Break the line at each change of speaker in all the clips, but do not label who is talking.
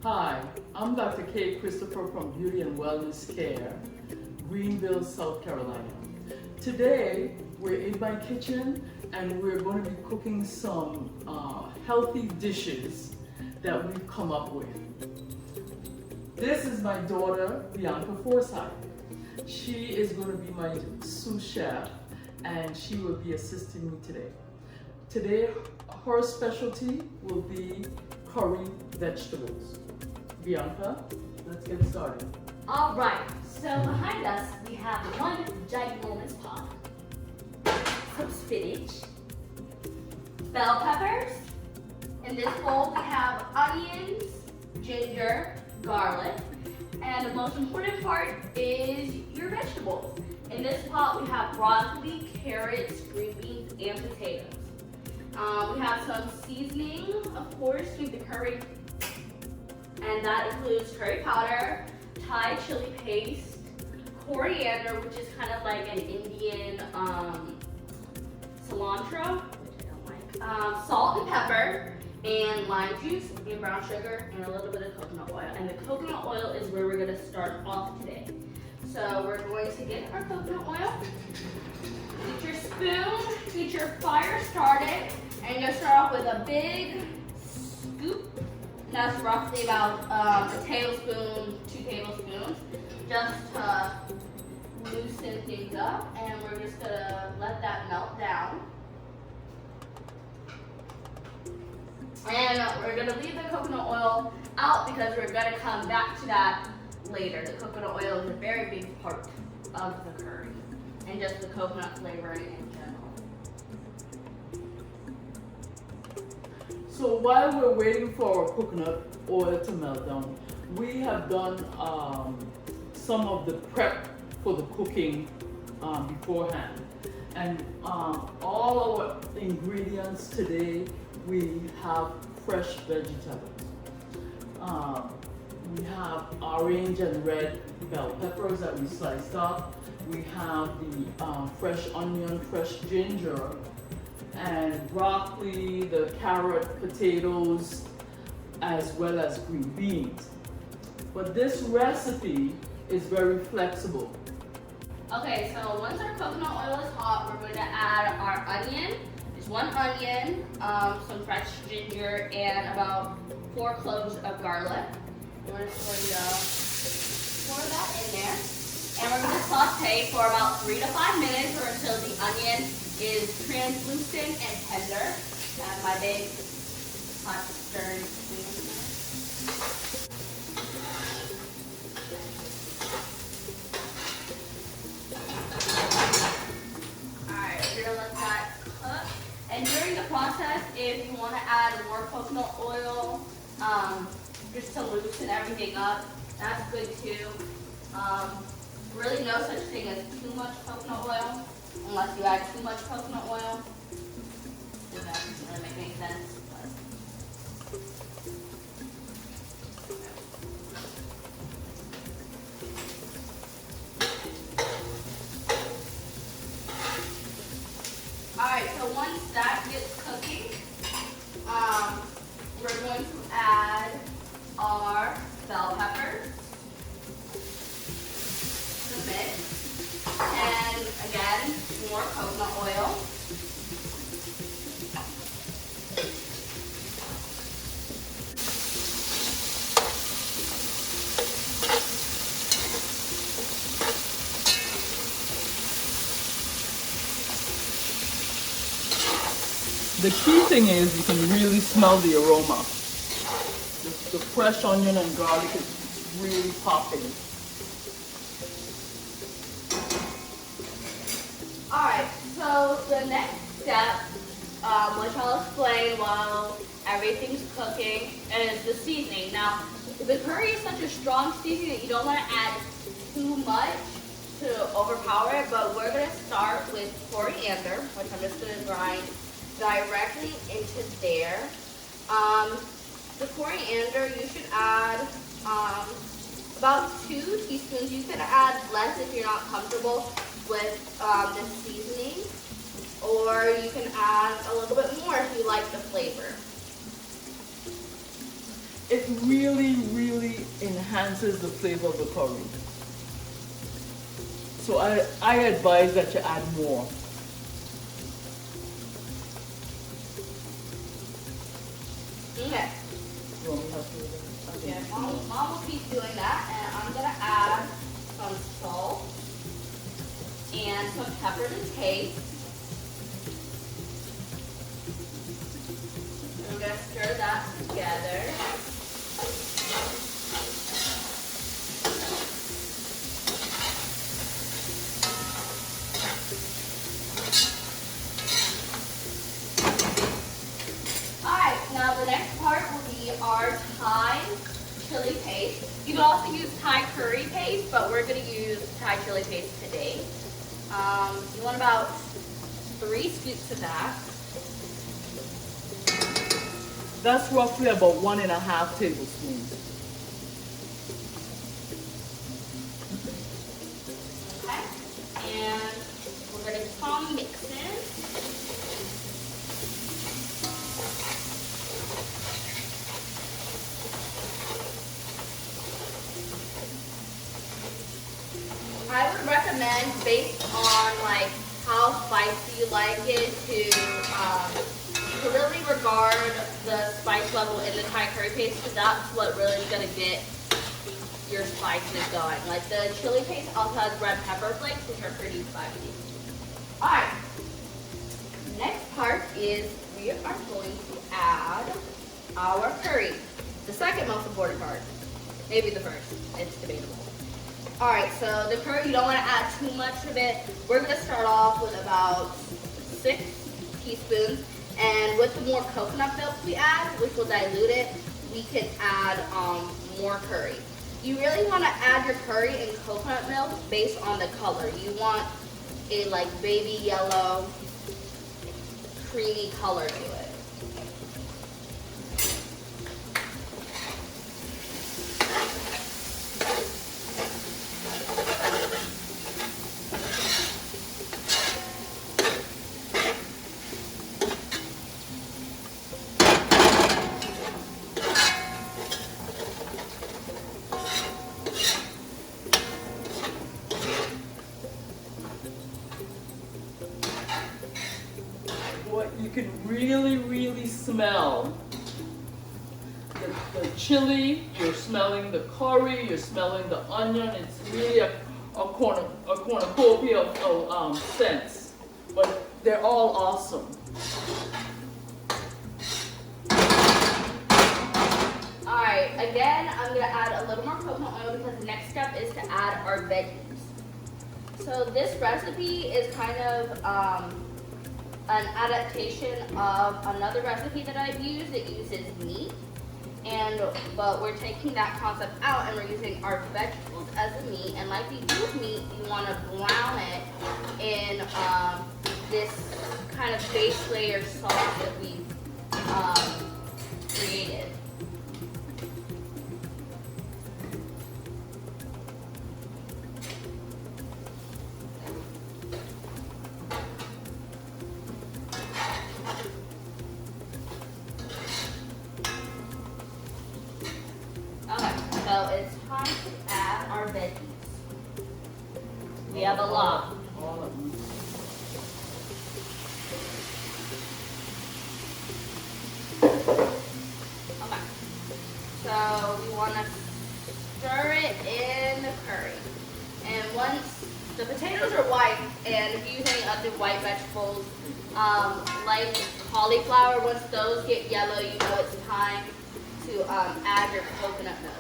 Hi, I'm Dr. Kaye Christopher from Beauty and Wellness Care, Greenville, South Carolina. Today, we're in my kitchen and we're going to be cooking some healthy dishes that we've come up with. This is my daughter, Bianca Forsyth. She is going to be my sous chef and she will be assisting me today. Today, her specialty will be curried vegetables. Bianca, let's get started.
All right, so behind us we have one ginormous pot, some spinach, bell peppers. In this bowl we have onions, ginger, garlic, and the most important part is your vegetables. In this pot we have broccoli, carrots, green beans, and potatoes. We have some seasoning, of course, with the curry, and that includes curry powder, Thai chili paste, coriander, which is kind of like an Indian cilantro, which I don't like, salt and pepper, and lime juice, and brown sugar, and a little bit of coconut oil. And the coconut oil is where we're going to start off today. So we're going to get our coconut oil, get your spoon, get your fire started, and you're going to start off with a big scoop. That's roughly about a tablespoon, 2 tablespoons, just to loosen things up. And we're just going to let that melt down. And we're going to leave the coconut oil out because we're going to come back to that later. The coconut oil is a very big part of the curry and just the coconut flavoring in general.
So while we're waiting for our coconut oil to melt down, we have done some of the prep for the cooking beforehand. And all our ingredients today, we have fresh vegetables. We have orange and red bell peppers that we sliced up. We have the fresh onion, fresh ginger, and broccoli, the carrot, potatoes, as well as green beans. But this recipe is very flexible.
Okay, so once our coconut oil is hot, we're going to add our onion. Just 1 onion, some fresh ginger, and about 4 cloves of garlic. We're just going to pour that in there. And we're going to saute for about 3 to 5 minutes or until the onion is translucent and tender. I have my big hot stirring spoon here. Alright, we're going to let that cook. And during the process, if you want to add more coconut oil, just to loosen everything up, that's good too. Really no such thing as too much coconut oil, unless you add too much coconut oil. That doesn't really make any sense. Alright, so once that gets cooking, we're going to add our bell peppers, the mix, and again, more coconut oil.
The key thing is you can really smell the aroma. The fresh onion and garlic is really popping.
Alright, so the next step, which I'll explain while everything's cooking, is the seasoning. Now, the curry is such a strong seasoning that you don't want to add too much to overpower it, but we're going to start with coriander, which I'm just going to grind directly into there. The coriander, you should add about 2 teaspoons. You could add less if you're not comfortable with the seasoning, or you can add a little bit more if you like the flavor.
it really, really enhances the flavor of the curry. So I advise that you add more.
Okay.
You want me to help you with that?
Yeah, Mom will keep doing that, and I'm gonna add some salt and some pepper to taste. And I'm gonna stir that together. Alright, now the next part will be our Thai chili paste. You can also use Thai curry paste, but we're going to use Thai chili paste today. You want about 3 scoops of that.
That's roughly about 1.5 tablespoons.
Okay, and we're going to keep on mixing. I would recommend, based on like how spicy you like it, to really regard the spice level in the Thai curry paste, because that's what really is going to get your spices going. Like the chili paste also has red pepper flakes, which are pretty spicy. Alright, next part is we are going to add our curry. The second most important part. Maybe the first. It's debatable. Alright, so the curry, you don't want to add too much of it. We're going to start off with about 6 teaspoons. And with the more coconut milk we add, which will dilute it, we can add more curry. You really want to add your curry in coconut milk based on the color. You want a like baby yellow, creamy color to it.
You can really smell the chili, you're smelling the curry, you're smelling the onion. It's really a cornucopia of scents, but they're all awesome.
Alright, again, I'm going to add a little more coconut oil because the next step is to add our veggies. So this recipe is kind of an adaptation of another recipe that I've used. It uses meat, but we're taking that concept out and we're using our vegetables as the meat. And like we do with meat, you want to brown it in this kind of base layer sauce that we've created. So it's time to add our veggies. We have a lot.
All of them.
Okay. So we want to stir it in the curry. And once the potatoes are white, and if you use any other white vegetables, like cauliflower, once those get yellow, you know it's time to add your coconut milk.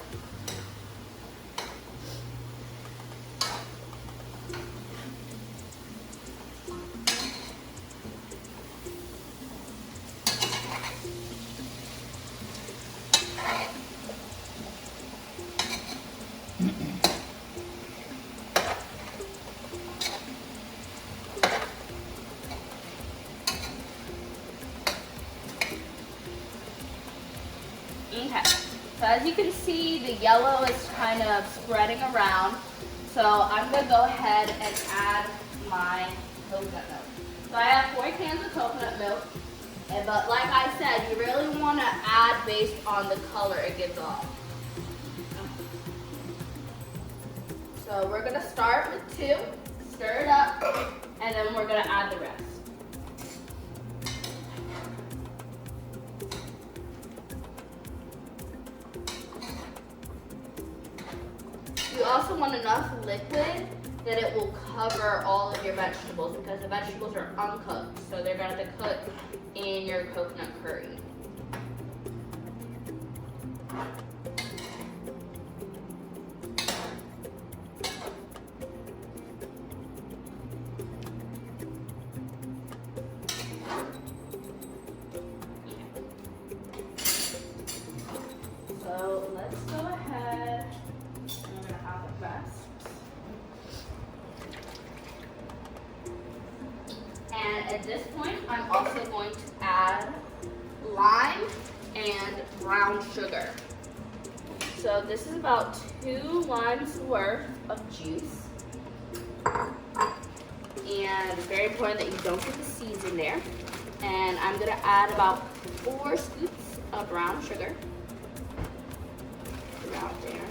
Okay, so as you can see, the yellow is kind of spreading around. So I'm going to go ahead and add my coconut milk. So I have 4 cans of coconut milk. But like I said, you really want to add based on the color it gives off. So we're gonna start with 2, stir it up, and then we're gonna add the rest. You also want enough liquid that it will cover all of your vegetables because the vegetables are uncooked, so they're gonna have to cook in your coconut curry. So let's go ahead. I'm gonna have it rest. And at this point, I'm also going to add lime and brown sugar. So this is about 2 limes worth of juice. And it's very important that you don't get the seeds in there. And I'm gonna add about 4 scoops of brown sugar. Out there.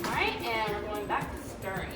All right, and we're going back to stirring.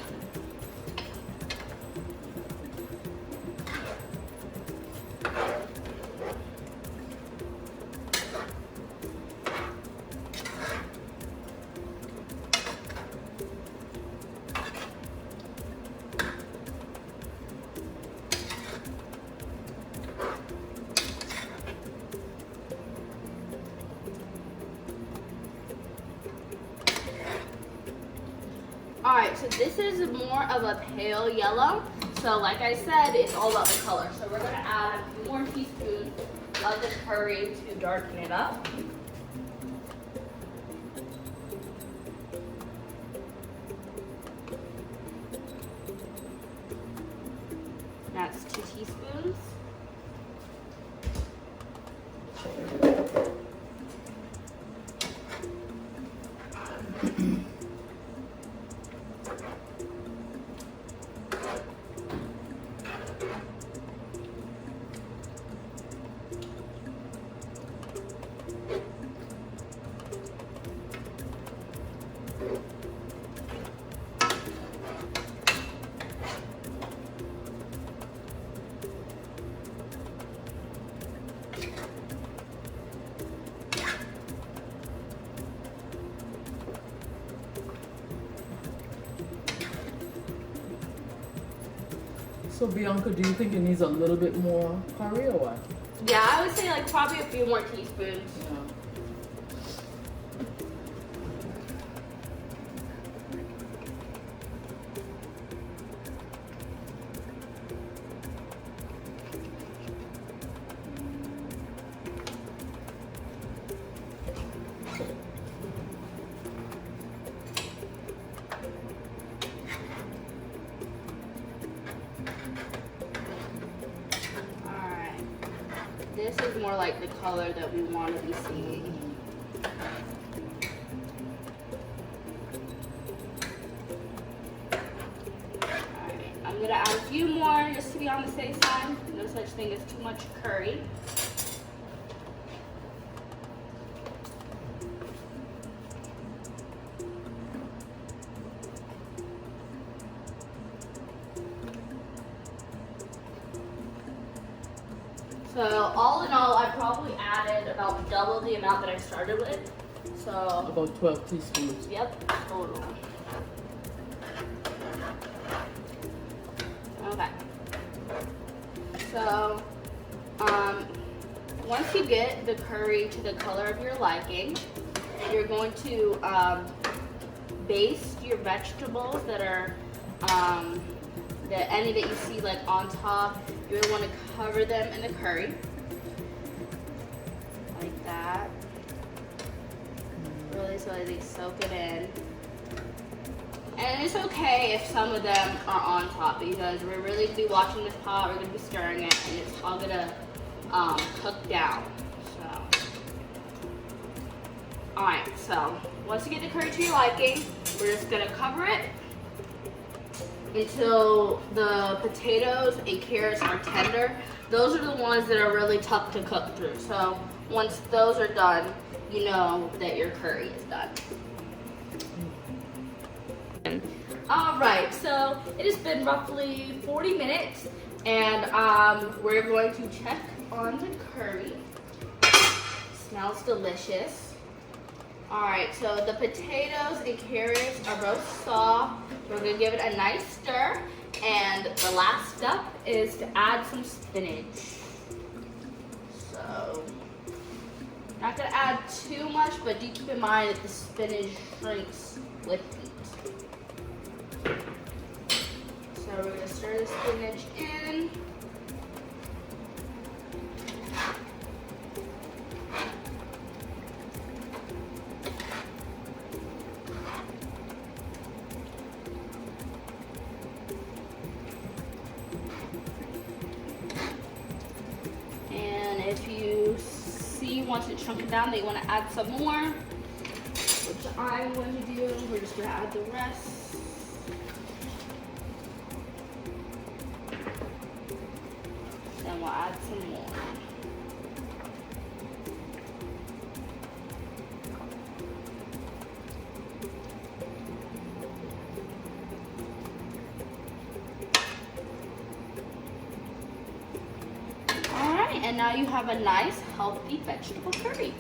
All right, so this is more of a pale yellow. So like I said, it's all about the color. So we're gonna add a few more teaspoons of the curry to darken it up. That's 2 teaspoons.
So Bianca, do you think it needs a little bit more curry or what?
Yeah, I would say like probably a few more teaspoons.
Yeah.
This is more like the color that we want to be seeing. Alright, I'm gonna add a few more just to be on the safe side. No such thing as too much curry. So all in all, I probably added about double the amount that I started with. So
about 12 teaspoons.
Yep, total. Okay. So once you get the curry to the color of your liking, you're going to baste your vegetables that are any that you see like on top. You're gonna want to cover them in the curry, like that. Really, so they soak it in. And it's okay if some of them are on top because we're really gonna be watching this pot. We're gonna be stirring it, and it's all gonna cook down. So Alright, so once you get the curry to your liking, we're just gonna cover it until the potatoes and carrots are tender. Those are the ones that are really tough to cook through. So once those are done, you know that your curry is done. Alright, so it has been roughly 40 minutes and we're going to check on the curry. Smells delicious. Alright, so the potatoes and carrots are both soft. We're going to give it a nice stir. And the last step is to add some spinach. So, not going to add too much, but do keep in mind that the spinach shrinks with heat. So we're going to stir the spinach in. If you see once it's shrunken down that you want to add some more, which I'm going to do, we're just going to add the rest. Then we'll add some more. And now you have a nice, healthy vegetable curry.